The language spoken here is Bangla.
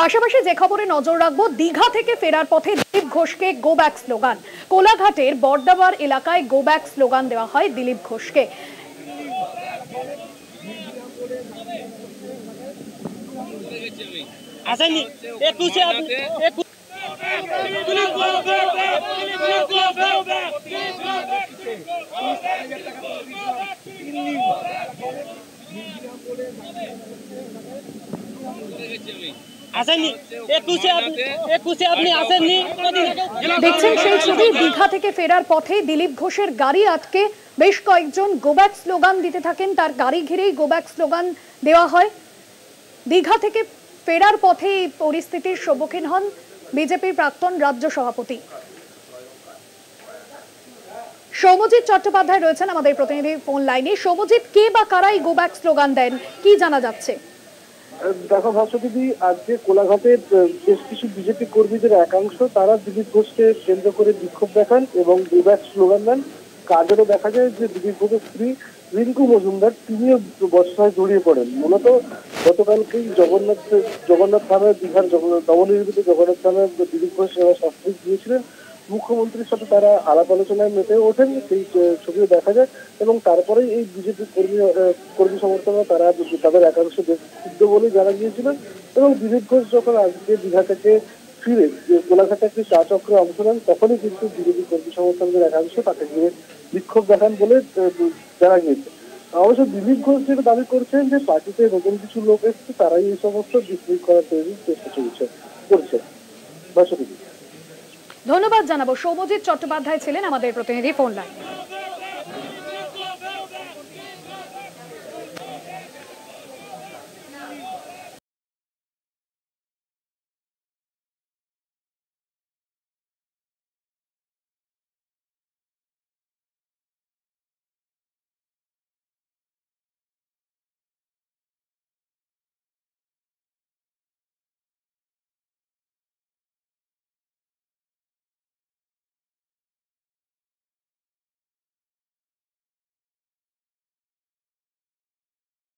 পাশাপাশি যে খবরে নজর রাখবো, দীঘা থেকে ফেরার পথে দিলীপ ঘোষকে গো ব্যাক স্লোগান। কোলাঘাটের বর্দাবার এলাকায় গো ব্যাক স্লোগান দেওয়া হয় দিলীপ ঘোষকে। দেখছেন সেই ছবি, দীঘা থেকে ফেরার পথে দিলীপ ঘোষের গাড়ি আটকে বেশ কয়েকজন গো ব্যাক স্লোগান দিতে থাকেন। তার গাড়ি ঘিরেই গো ব্যাক স্লোগান দেওয়া হয়। দীঘা থেকে ফেরার পথে এই পরিস্থিতির সম্মুখীন হন বিজেপির প্রাক্তন রাজ্য সভাপতি সৌম্যজিৎ চট্টোপাধ্যায় রয়েছেন আমাদের প্রতিনিধি ফোন লাইনে। সৌম্যজিৎ, কে বা কারাই গো ব্যাক স্লোগান দেন, কি জানা যাচ্ছে? দেখো ভাস্বতী, আজকে কোলাঘাটে বেশ কিছু বিজেপি কর্মীদের একাংশ তারা দিলীপ ঘোষকে কেন্দ্র করে বিক্ষোভ দেখান এবং গো ব্যাক স্লোগান দেন। কাজেরও দেখা যায় যে দিলীপ ঘোষের স্ত্রী রিঙ্কু মজুমদার তিনিও বর্ষায় জড়িয়ে পড়েন। মূলত গতকালকেই জগন্নাথ ধামে, দীঘার নবনির্মিত জগন্নাথ ধামে দিলীপ ঘোষ শাস্ত্রী গিয়েছিলেন। মুখ্যমন্ত্রীর সাথে তারা আলাপ আলোচনায় মেতে ওঠেন, সেই ছবিও দেখা যায়। এবং তারপরেই এই বিজেপি কর্মী সমর্থকরা তারা তাদের একাংশ ক্ষুব্ধ বলে জানা গিয়েছিলেন। এবং দিলীপ ঘোষ যখন আজকে দীঘা থেকে ফিরে কোলাঘাটে একটি চা চক্রে অংশ নেন, তখনই কিন্তু বিজেপি কর্মী সমর্থকদের একাংশ তাকে ঘিরে বিক্ষোভ দেখান বলে জানা গিয়েছে। অবশ্য দিলীপ ঘোষ যেটা দাবি করছেন যে পার্টিতে নতুন কিছু লোক এসছে, তারাই এই সমস্ত বিশৃঙ্খলা তৈরির চেষ্টা করছে। ধন্যবাদ জানাবো। সৌম্যজিৎ চট্টোপাধ্যায় ছিলেন আমাদের প্রতিনিধি ফোন লাইনে।